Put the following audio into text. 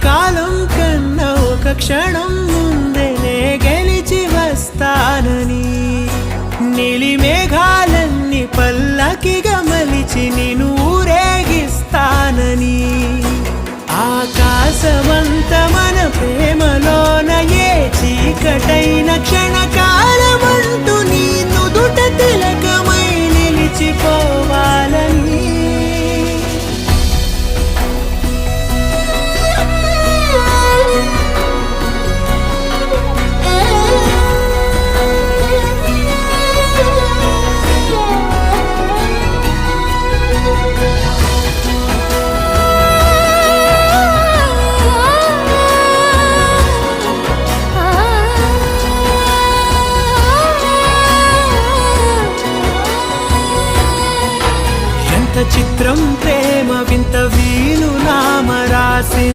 కాలం కన్నా ఒక క్షణం ముందనే గెలిచి వస్తానని, నీలి మేఘాలన్నీ పల్లకిగా మలిచి నిన్ను ఊరేగిస్తానని, ఆకాశమంత మన ప్రేమలోన ఏ చీకటైన క్షణకాల